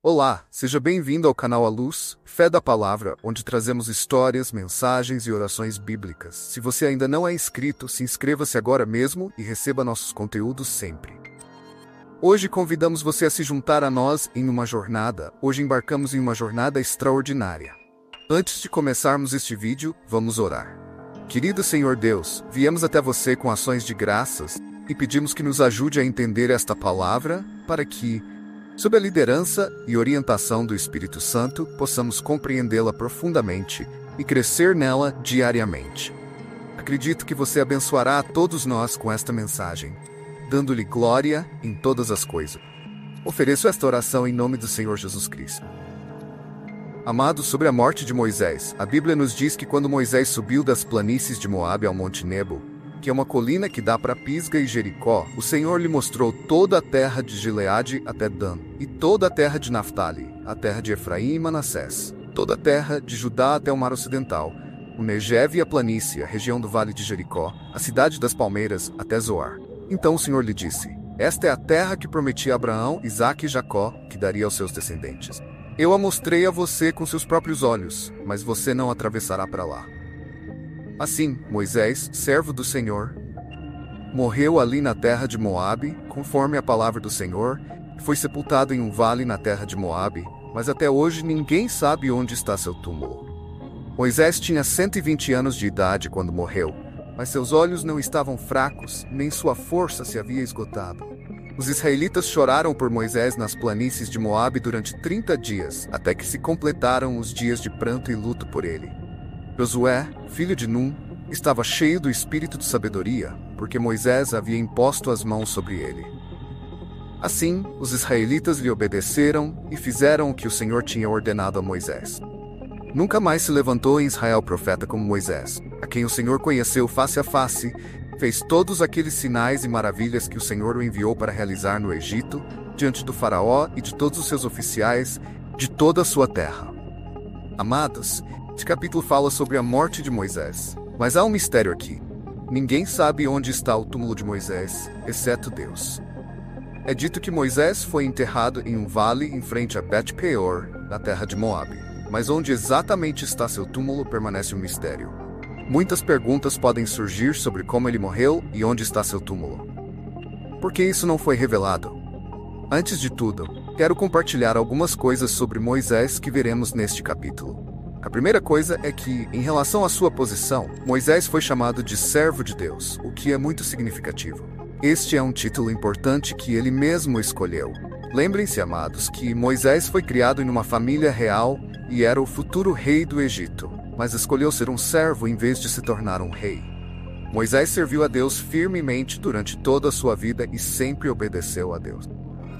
Olá, seja bem-vindo ao canal A Luz, Fé da Palavra, onde trazemos histórias, mensagens e orações bíblicas. Se você ainda não é inscrito, se inscreva-se agora mesmo e receba nossos conteúdos sempre. Hoje convidamos você a se juntar a nós em uma jornada. Hoje embarcamos em uma jornada extraordinária. Antes de começarmos este vídeo, vamos orar. Querido Senhor Deus, viemos até você com ações de graças e pedimos que nos ajude a entender esta palavra para que, sob a liderança e orientação do Espírito Santo, possamos compreendê-la profundamente e crescer nela diariamente. Acredito que você abençoará a todos nós com esta mensagem, dando-lhe glória em todas as coisas. Ofereço esta oração em nome do Senhor Jesus Cristo. Amados, sobre a morte de Moisés, a Bíblia nos diz que quando Moisés subiu das planícies de Moabe ao Monte Nebo, que é uma colina que dá para Pisga e Jericó, o Senhor lhe mostrou toda a terra de Gileade até Dan, e toda a terra de Naftali, a terra de Efraim e Manassés, toda a terra de Judá até o mar ocidental, o Negev e a planície, a região do vale de Jericó, a cidade das palmeiras até Zoar. Então o Senhor lhe disse: esta é a terra que prometi a Abraão, Isaque e Jacó, que daria aos seus descendentes. Eu a mostrei a você com seus próprios olhos, mas você não atravessará para lá. Assim, Moisés, servo do Senhor, morreu ali na terra de Moabe, conforme a palavra do Senhor, e foi sepultado em um vale na terra de Moabe, mas até hoje ninguém sabe onde está seu túmulo. Moisés tinha 120 anos de idade quando morreu, mas seus olhos não estavam fracos, nem sua força se havia esgotado. Os israelitas choraram por Moisés nas planícies de Moabe durante 30 dias, até que se completaram os dias de pranto e luto por ele. Josué, filho de Num, estava cheio do espírito de sabedoria, porque Moisés havia imposto as mãos sobre ele. Assim, os israelitas lhe obedeceram e fizeram o que o Senhor tinha ordenado a Moisés. Nunca mais se levantou em Israel profeta como Moisés, a quem o Senhor conheceu face a face, fez todos aqueles sinais e maravilhas que o Senhor o enviou para realizar no Egito, diante do faraó e de todos os seus oficiais, de toda a sua terra. Amados, este capítulo fala sobre a morte de Moisés, mas há um mistério aqui. Ninguém sabe onde está o túmulo de Moisés, exceto Deus. É dito que Moisés foi enterrado em um vale em frente a Bet-peor, na terra de Moabe, mas onde exatamente está seu túmulo permanece um mistério. Muitas perguntas podem surgir sobre como ele morreu e onde está seu túmulo. Por que isso não foi revelado? Antes de tudo, quero compartilhar algumas coisas sobre Moisés que veremos neste capítulo. A primeira coisa é que, em relação à sua posição, Moisés foi chamado de servo de Deus, o que é muito significativo. Este é um título importante que ele mesmo escolheu. Lembrem-se, amados, que Moisés foi criado em uma família real e era o futuro rei do Egito, mas escolheu ser um servo em vez de se tornar um rei. Moisés serviu a Deus firmemente durante toda a sua vida e sempre obedeceu a Deus.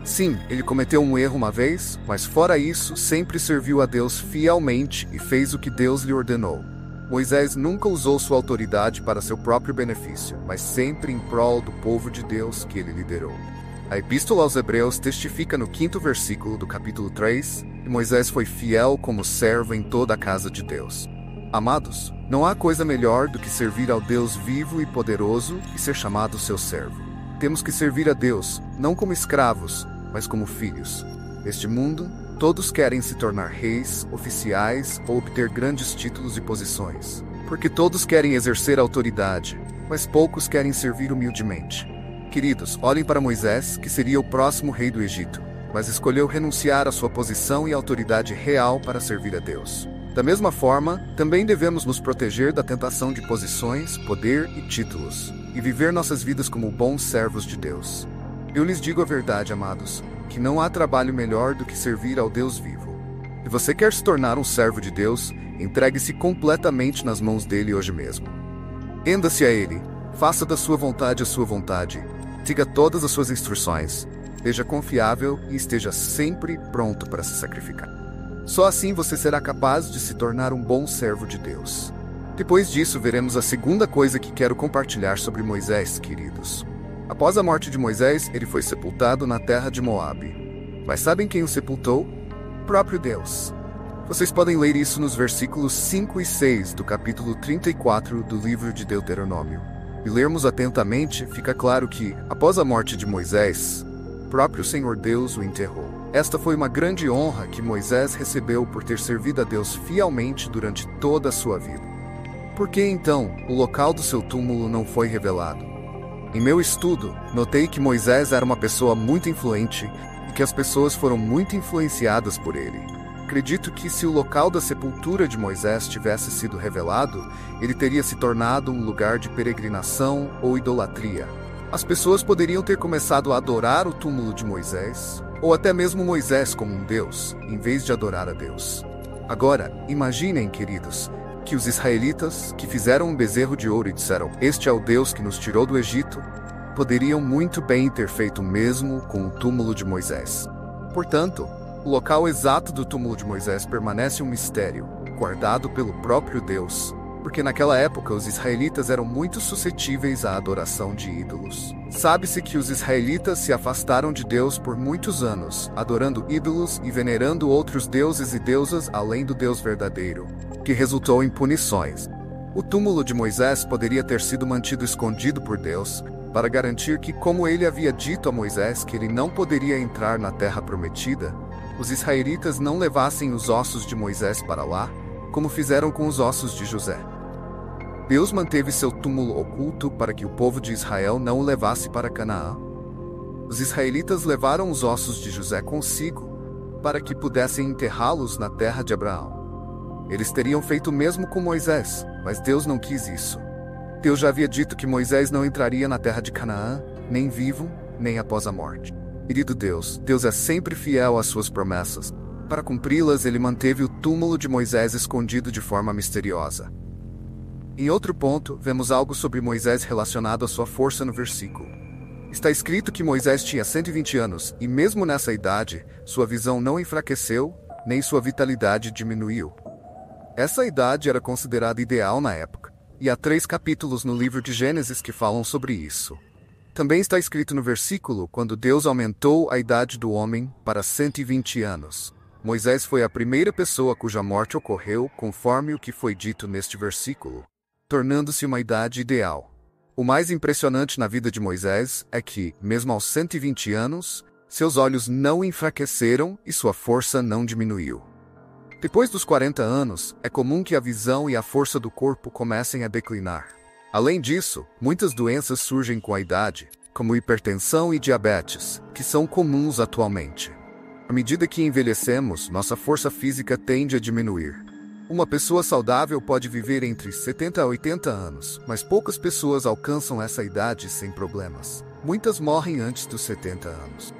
Sim, ele cometeu um erro uma vez, mas fora isso, sempre serviu a Deus fielmente e fez o que Deus lhe ordenou. Moisés nunca usou sua autoridade para seu próprio benefício, mas sempre em prol do povo de Deus que ele liderou. A Epístola aos Hebreus testifica no 5º versículo do capítulo 3 que Moisés foi fiel como servo em toda a casa de Deus. Amados, não há coisa melhor do que servir ao Deus vivo e poderoso e ser chamado seu servo. Temos que servir a Deus, não como escravos, mas como filhos. Neste mundo, todos querem se tornar reis, oficiais ou obter grandes títulos e posições, porque todos querem exercer autoridade, mas poucos querem servir humildemente. Queridos, olhem para Moisés, que seria o próximo rei do Egito, mas escolheu renunciar à sua posição e autoridade real para servir a Deus. Da mesma forma, também devemos nos proteger da tentação de posições, poder e títulos, e viver nossas vidas como bons servos de Deus. Eu lhes digo a verdade, amados, que não há trabalho melhor do que servir ao Deus vivo. Se você quer se tornar um servo de Deus, entregue-se completamente nas mãos dele hoje mesmo. Renda-se a ele, faça da sua vontade a sua vontade, siga todas as suas instruções, seja confiável e esteja sempre pronto para se sacrificar. Só assim você será capaz de se tornar um bom servo de Deus. Depois disso, veremos a segunda coisa que quero compartilhar sobre Moisés, queridos. Após a morte de Moisés, ele foi sepultado na terra de Moabe. Mas sabem quem o sepultou? O próprio Deus. Vocês podem ler isso nos versículos 5 e 6 do capítulo 34 do livro de Deuteronômio. E lermos atentamente, fica claro que, após a morte de Moisés, próprio Senhor Deus o enterrou. Esta foi uma grande honra que Moisés recebeu por ter servido a Deus fielmente durante toda a sua vida. Por que então o local do seu túmulo não foi revelado? Em meu estudo, notei que Moisés era uma pessoa muito influente e que as pessoas foram muito influenciadas por ele. Acredito que se o local da sepultura de Moisés tivesse sido revelado, ele teria se tornado um lugar de peregrinação ou idolatria. As pessoas poderiam ter começado a adorar o túmulo de Moisés, ou até mesmo Moisés como um deus, em vez de adorar a Deus. Agora, imaginem, queridos, que os israelitas, que fizeram um bezerro de ouro e disseram, "Este é o Deus que nos tirou do Egito", poderiam muito bem ter feito o mesmo com o túmulo de Moisés. Portanto, o local exato do túmulo de Moisés permanece um mistério, guardado pelo próprio Deus, porque naquela época os israelitas eram muito suscetíveis à adoração de ídolos. Sabe-se que os israelitas se afastaram de Deus por muitos anos, adorando ídolos e venerando outros deuses e deusas além do Deus verdadeiro, que resultou em punições. O túmulo de Moisés poderia ter sido mantido escondido por Deus, para garantir que, como ele havia dito a Moisés que ele não poderia entrar na terra prometida, os israelitas não levassem os ossos de Moisés para lá, como fizeram com os ossos de José. Deus manteve seu túmulo oculto para que o povo de Israel não o levasse para Canaã. Os israelitas levaram os ossos de José consigo, para que pudessem enterrá-los na terra de Abraão. Eles teriam feito o mesmo com Moisés, mas Deus não quis isso. Deus já havia dito que Moisés não entraria na terra de Canaã, nem vivo, nem após a morte. Querido Deus é sempre fiel às suas promessas. Para cumpri-las, ele manteve o túmulo de Moisés escondido de forma misteriosa. Em outro ponto, vemos algo sobre Moisés relacionado à sua força no versículo. Está escrito que Moisés tinha 120 anos, e mesmo nessa idade, sua visão não enfraqueceu, nem sua vitalidade diminuiu. Essa idade era considerada ideal na época, e há 3 capítulos no livro de Gênesis que falam sobre isso. Também está escrito no versículo quando Deus aumentou a idade do homem para 120 anos. Moisés foi a primeira pessoa cuja morte ocorreu conforme o que foi dito neste versículo, tornando-se uma idade ideal. O mais impressionante na vida de Moisés é que, mesmo aos 120 anos, seus olhos não enfraqueceram e sua força não diminuiu. Depois dos 40 anos, é comum que a visão e a força do corpo comecem a declinar. Além disso, muitas doenças surgem com a idade, como hipertensão e diabetes, que são comuns atualmente. À medida que envelhecemos, nossa força física tende a diminuir. Uma pessoa saudável pode viver entre 70 a 80 anos, mas poucas pessoas alcançam essa idade sem problemas. Muitas morrem antes dos 70 anos.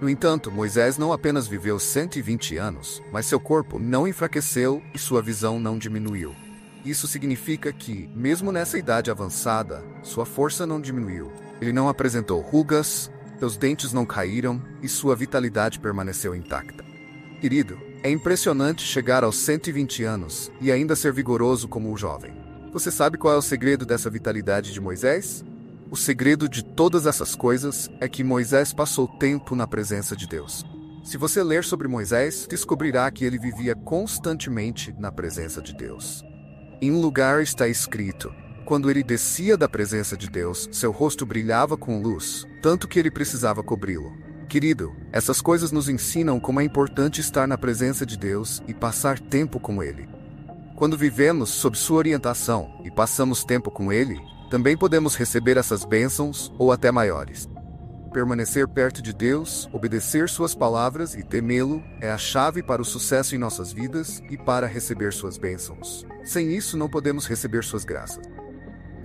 No entanto, Moisés não apenas viveu 120 anos, mas seu corpo não enfraqueceu e sua visão não diminuiu. Isso significa que, mesmo nessa idade avançada, sua força não diminuiu. Ele não apresentou rugas, seus dentes não caíram e sua vitalidade permaneceu intacta. Querido, é impressionante chegar aos 120 anos e ainda ser vigoroso como um jovem. Você sabe qual é o segredo dessa vitalidade de Moisés? O segredo de todas essas coisas é que Moisés passou tempo na presença de Deus. Se você ler sobre Moisés, descobrirá que ele vivia constantemente na presença de Deus. Em um lugar está escrito: quando ele descia da presença de Deus, seu rosto brilhava com luz, tanto que ele precisava cobri-lo. Querido, essas coisas nos ensinam como é importante estar na presença de Deus e passar tempo com Ele. Quando vivemos sob sua orientação e passamos tempo com Ele, também podemos receber essas bênçãos ou até maiores. Permanecer perto de Deus, obedecer suas palavras e temê-lo é a chave para o sucesso em nossas vidas e para receber suas bênçãos. Sem isso, não podemos receber suas graças.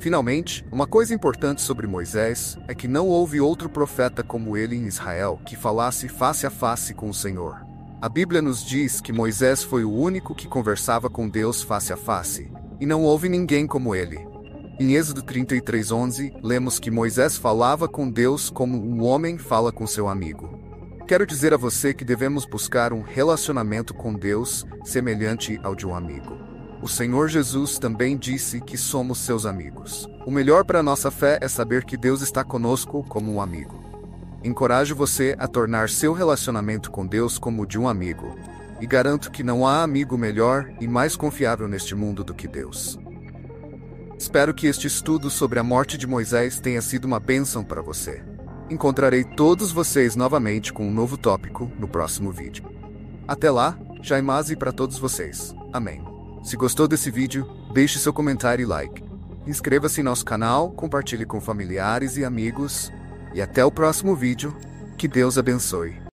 Finalmente, uma coisa importante sobre Moisés é que não houve outro profeta como ele em Israel que falasse face a face com o Senhor. A Bíblia nos diz que Moisés foi o único que conversava com Deus face a face, e não houve ninguém como ele. Em Êxodo 33:11, lemos que Moisés falava com Deus como um homem fala com seu amigo. Quero dizer a você que devemos buscar um relacionamento com Deus semelhante ao de um amigo. O Senhor Jesus também disse que somos seus amigos. O melhor para a nossa fé é saber que Deus está conosco como um amigo. Encorajo você a tornar seu relacionamento com Deus como o de um amigo, e garanto que não há amigo melhor e mais confiável neste mundo do que Deus. Espero que este estudo sobre a morte de Moisés tenha sido uma bênção para você. Encontrarei todos vocês novamente com um novo tópico no próximo vídeo. Até lá, Jaimazi para todos vocês. Amém. Se gostou desse vídeo, deixe seu comentário e like. Inscreva-se em nosso canal, compartilhe com familiares e amigos. E até o próximo vídeo. Que Deus abençoe.